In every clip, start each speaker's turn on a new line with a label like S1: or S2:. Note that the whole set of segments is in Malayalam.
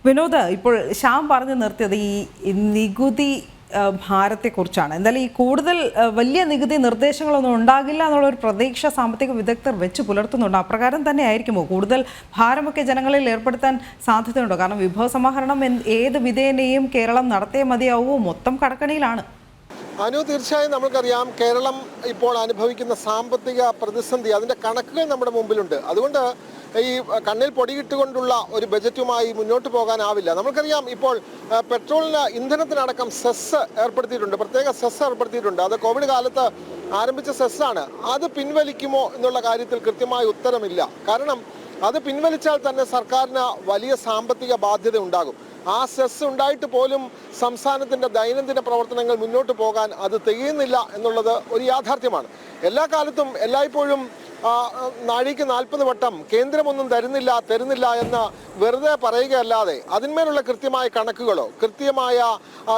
S1: വിനോദ്, ഇപ്പോൾ ശ്യാം പറഞ്ഞു നിർത്തിയത് ഈ നികുതി ഭാരത്തെക്കുറിച്ചാണ്. എന്തായാലും ഈ കൂടുതൽ വലിയ നികുതി നിർദ്ദേശങ്ങളൊന്നും ഉണ്ടാകില്ല എന്നുള്ളൊരു പ്രതീക്ഷ സാമ്പത്തിക വിദഗ്ധർ വെച്ച് പുലർത്തുന്നുണ്ട്. അപ്രകാരം തന്നെ ആയിരിക്കുമോ? കൂടുതൽ ഭാരമൊക്കെ ജനങ്ങളിൽ ഏർപ്പെടുത്താൻ സാധ്യതയുണ്ടോ? കാരണം വിഭവസമാഹരണം ഏത് വിധേനയും കേരളം നടത്തിയേ മതിയാവൂ. മൊത്തം കടക്കണിയിലാണ്.
S2: തീർച്ചയായും നമുക്കറിയാം, കേരളം ഇപ്പോൾ അനുഭവിക്കുന്ന സാമ്പത്തിക പ്രതിസന്ധി, അതിൻ്റെ കണക്കുകൾ നമ്മുടെ മുമ്പിലുണ്ട്. അതുകൊണ്ട് ഈ കണ്ണിൽ പൊടിയിട്ടുകൊണ്ടുള്ള ഒരു ബജറ്റുമായി മുന്നോട്ട് പോകാനാവില്ല. നമുക്കറിയാം, ഇപ്പോൾ പെട്രോളിന്, ഇന്ധനത്തിനടക്കം സെസ് ഏർപ്പെടുത്തിയിട്ടുണ്ട്, പ്രത്യേക സെസ് ഏർപ്പെടുത്തിയിട്ടുണ്ട്. അത് കോവിഡ് കാലത്ത് ആരംഭിച്ച സെസ്സാണ്. അത് പിൻവലിക്കുമോ എന്നുള്ള കാര്യത്തിൽ കൃത്യമായ ഉത്തരമില്ല. കാരണം അത് പിൻവലിച്ചാൽ തന്നെ സർക്കാരിന് വലിയ സാമ്പത്തിക ബാധ്യത ഉണ്ടാകും. ആ സെസ് ഉണ്ടായിട്ട് പോലും സംസ്ഥാനത്തിൻ്റെ ദൈനംദിന പ്രവർത്തനങ്ങൾ മുന്നോട്ട് പോകാൻ അത് തികയുന്നില്ല എന്നുള്ളത് ഒരു യാഥാർത്ഥ്യമാണ്. എല്ലാ കാലത്തും എല്ലായ്പ്പോഴും നാഴിക്ക് 40 വട്ടം കേന്ദ്രമൊന്നും തരുന്നില്ല എന്ന് വെറുതെ പറയുകയല്ലാതെ അതിന്മേലുള്ള കൃത്യമായ കണക്കുകളോ കൃത്യമായ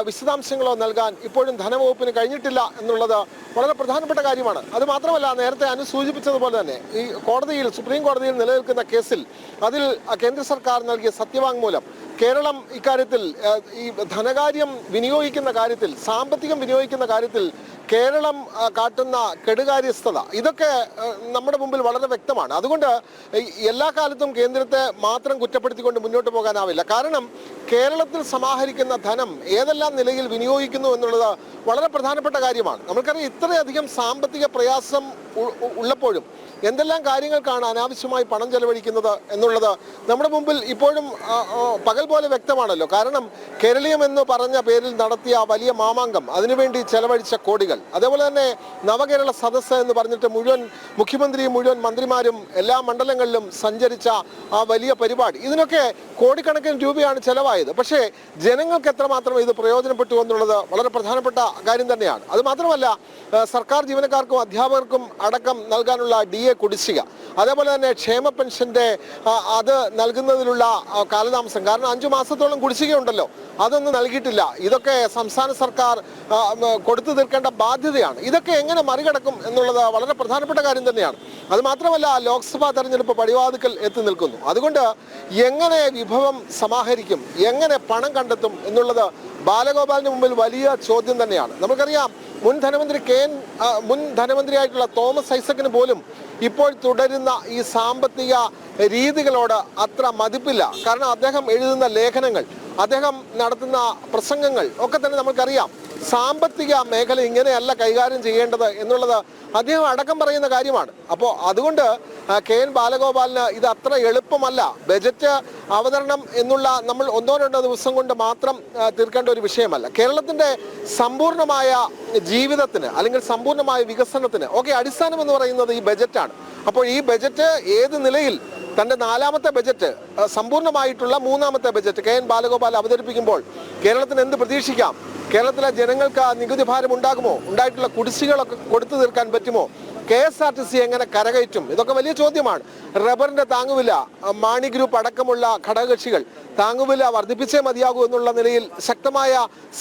S2: വിശദാംശങ്ങളോ നൽകാൻ ഇപ്പോഴും ധനവകുപ്പിന് കഴിഞ്ഞിട്ടില്ല എന്നുള്ളത് വളരെ പ്രധാനപ്പെട്ട കാര്യമാണ്. അത് മാത്രമല്ല, നേരത്തെ സൂചിപ്പിച്ചതുപോലെ തന്നെ ഈ കോടതിയിൽ, സുപ്രീം കോടതിയിൽ നിലനിൽക്കുന്ന കേസിൽ അതിൽ കേന്ദ്ര സർക്കാർ നൽകിയ സത്യവാങ്മൂലം കേരളം ഇക്കാര്യത്തിൽ, ഈ ധനകാര്യം വിനിയോഗിക്കുന്ന കാര്യത്തിൽ, സാമ്പത്തികം വിനിയോഗിക്കുന്ന കാര്യത്തിൽ കേരളം കാട്ടുന്ന കെടുകാര്യസ്ഥത, ഇതൊക്കെ നമ്മുടെ മുമ്പിൽ വളരെ വ്യക്തമാണ്. അതുകൊണ്ട് എല്ലാ കാലത്തും കേന്ദ്രത്തെ മാത്രം കുറ്റപ്പെടുത്തിക്കൊണ്ട് മുന്നോട്ട് പോകാനാവില്ല. കാരണം കേരളത്തിൽ സമാഹരിക്കുന്ന ധനം ഏതെല്ലാം നിലയിൽ വിനിയോഗിക്കുന്നു എന്നുള്ളത് വളരെ പ്രധാനപ്പെട്ട കാര്യമാണ്. നമുക്കറിയാം, ഇത്രയധികം സാമ്പത്തിക പ്രയാസം ഉള്ളപ്പോഴും എന്തെല്ലാം കാര്യങ്ങൾക്കാണ് അനാവശ്യമായി പണം ചെലവഴിക്കുന്നത് എന്നുള്ളത് നമ്മുടെ മുമ്പിൽ ഇപ്പോഴും പകൽ പോലെ വ്യക്തമാണല്ലോ. കാരണം കേരളീയം എന്ന് പറഞ്ഞ പേരിൽ നടത്തിയ വലിയ മാമാങ്കം, അതിനുവേണ്ടി ചെലവഴിച്ച കോടികൾ, അതേപോലെ തന്നെ നവകേരള സദസ്സ് എന്ന് പറഞ്ഞിട്ട് മുഖ്യമന്ത്രിയും മുഴുവൻ മന്ത്രിമാരും എല്ലാ മണ്ഡലങ്ങളിലും സഞ്ചരിച്ച ആ വലിയ പരിപാടി, ഇതിനൊക്കെ കോടിക്കണക്കിന് രൂപയാണ് ചെലവായത്. പക്ഷേ ജനങ്ങൾക്ക് എത്രമാത്രം ഇത് പ്രയോജനപ്പെട്ടു എന്നുള്ളത് വളരെ പ്രധാനപ്പെട്ട കാര്യം തന്നെയാണ്. അത് മാത്രമല്ല, സർക്കാർ ജീവനക്കാർക്കും അധ്യാപകർക്കും അടക്കം നൽകാനുള്ള DA കുടിശ്ശിക, അതേപോലെ തന്നെ ക്ഷേമ പെൻഷന്റെ അത് നൽകുന്നതിലുള്ള കാലതാമസം, കാരണം 5 മാസത്തോളം കുടിശ്ശികയുണ്ടല്ലോ, അതൊന്നും നൽകിയിട്ടില്ല. ഇതൊക്കെ സംസ്ഥാന സർക്കാർ കൊടുത്തു തീർക്കേണ്ട ബാധ്യതയാണ്. ഇതൊക്കെ എങ്ങനെ മറികടക്കും എന്നുള്ളത് വളരെ പ്രധാനപ്പെട്ട കാര്യം തന്നെയാണ്. അത് മാത്രമല്ല, ലോക്സഭാ തെരഞ്ഞെടുപ്പ് പടിവാതിക്കൽ എത്തി നിൽക്കുന്നു. അതുകൊണ്ട് എങ്ങനെ വിഭവം സമാഹരിക്കും, എങ്ങനെ പണം കണ്ടെത്തും എന്നുള്ളത് ബാലഗോപാലിന് മുമ്പിൽ വലിയ ചോദ്യം തന്നെയാണ്. നമുക്കറിയാം, മുൻ ധനമന്ത്രിയായിട്ടുള്ള തോമസ് ഐസക്കിന് പോലും ഇപ്പോൾ തുടരുന്ന ഈ സാമ്പത്തിക രീതികളോട് അത്ര മതിപ്പില്ല. കാരണം അദ്ദേഹം എഴുതുന്ന ലേഖനങ്ങൾ, അദ്ദേഹം നടത്തുന്ന പ്രസംഗങ്ങൾ ഒക്കെ തന്നെ നമുക്കറിയാം, സാമ്പത്തിക മേഖല ഇങ്ങനെയല്ല കൈകാര്യം ചെയ്യേണ്ടത് എന്നുള്ളത് അദ്ദേഹം അടക്കം പറയുന്ന കാര്യമാണ്. അപ്പോൾ അതുകൊണ്ട് KN ബാലഗോപാലിന് ഇത് അത്ര എളുപ്പമല്ല. ബജറ്റ് അവതരണം എന്നുള്ള നമ്മൾ 1-2 ദിവസം കൊണ്ട് മാത്രം തീർക്കേണ്ട ഒരു വിഷയമല്ല. കേരളത്തിൻ്റെ സമ്പൂർണ്ണമായ ജീവിതത്തിന്, അല്ലെങ്കിൽ സമ്പൂർണ്ണമായ വികസനത്തിന് ഒക്കെ അടിസ്ഥാനം എന്ന് പറയുന്നത് ഈ ബജറ്റാണ്. അപ്പോൾ ഈ ബജറ്റ് ഏത് നിലയിൽ, തൻ്റെ 4ാമത്തെ ബജറ്റ്, സമ്പൂർണ്ണമായിട്ടുള്ള 3ാമത്തെ ബജറ്റ് KN ബാലഗോപാൽ അവതരിപ്പിക്കുമ്പോൾ കേരളത്തിന് എന്ത് പ്രതീക്ഷിക്കാം? കേരളത്തിലെ ജനങ്ങൾക്ക് നികുതി ഭാരം ഉണ്ടാകുമോ? ഉണ്ടായിട്ടുള്ള കുടിശ്ശികളൊക്കെ കൊടുത്തു തീർക്കാൻ പറ്റുമോ? KSRTC എങ്ങനെ കരകയറ്റും? ഇതൊക്കെ വലിയ ചോദ്യമാണ്. റബ്ബറിന്റെ താങ്ങുവില, മാണി ഗ്രൂപ്പ് അടക്കമുള്ള ഘടകകക്ഷികൾ താങ്ങുവില വർദ്ധിപ്പിച്ചേ മതിയാകൂ എന്നുള്ള നിലയിൽ ശക്തമായ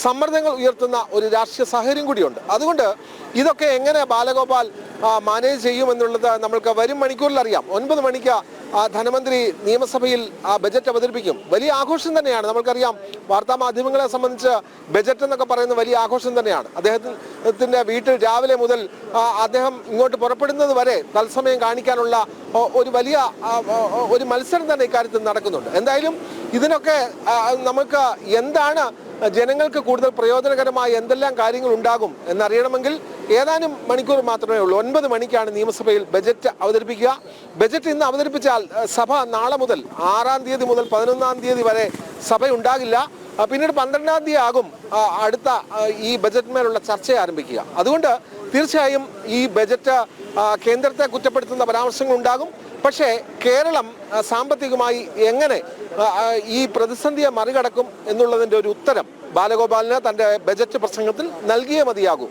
S2: സമ്മർദ്ദങ്ങൾ ഉയർത്തുന്ന ഒരു രാഷ്ട്രീയ സാഹചര്യം കൂടിയുണ്ട്. അതുകൊണ്ട് ഇതൊക്കെ എങ്ങനെ ബാലഗോപാൽ മാനേജ് ചെയ്യുമെന്നുള്ളത് നമ്മൾക്ക് വരും മണിക്കൂറിൽ അറിയാം. 9 മണിക്ക് ധനമന്ത്രി നിയമസഭയിൽ ബജറ്റ് അവതരിപ്പിക്കും. വലിയ ആഘോഷം തന്നെയാണ്. നമുക്കറിയാം, വാർത്താ മാധ്യമങ്ങളെ സംബന്ധിച്ച് ബജറ്റ് എന്നൊക്കെ പറയുന്നത് വലിയ ആഘോഷം തന്നെയാണ്. അദ്ദേഹത്തിൻ്റെ വീട്ടിൽ രാവിലെ മുതൽ അദ്ദേഹം ഇങ്ങോട്ട് പുറപ്പെടുന്നത് വരെ തത്സമയം കാണിക്കാനുള്ള ഒരു മത്സരം തന്നെ ഇക്കാര്യത്തിൽ നടക്കുന്നുണ്ട്. എന്തായാലും ഇതിനൊക്കെ നമുക്ക് എന്താണ് ജനങ്ങൾക്ക് കൂടുതൽ പ്രയോജനകരമായ എന്തെല്ലാം കാര്യങ്ങൾ ഉണ്ടാകും എന്നറിയണമെങ്കിൽ ഏതാനും മണിക്കൂർ മാത്രമേ ഉള്ളൂ. 9 മണിക്കാണ് നിയമസഭയിൽ ബജറ്റ് അവതരിപ്പിക്കുക. ബജറ്റ് ഇന്ന് അവതരിപ്പിച്ചാൽ സഭ നാളെ മുതൽ 6-ാം തീയതി മുതൽ 11-ാം തീയതി വരെ സഭ ഉണ്ടാകില്ല. പിന്നീട് 12-ാം തീയതി ആകും അടുത്ത ഈ ബജറ്റിന്മേലുള്ള ചർച്ച ആരംഭിക്കുക. അതുകൊണ്ട് തീർച്ചയായും ഈ ബജറ്റ് കേന്ദ്രത്തെ കുറ്റപ്പെടുത്തുന്ന പരാമർശങ്ങൾ ഉണ്ടാകും. പക്ഷേ കേരളം സാമ്പത്തികമായി എങ്ങനെ ഈ പ്രതിസന്ധിയെ മറികടക്കും എന്നുള്ളതിൻ്റെ ഒരു ഉത്തരം ബാലഗോപാലിന് തൻ്റെ ബജറ്റ് പ്രസംഗത്തിൽ നൽകിയേ മതിയാകൂ.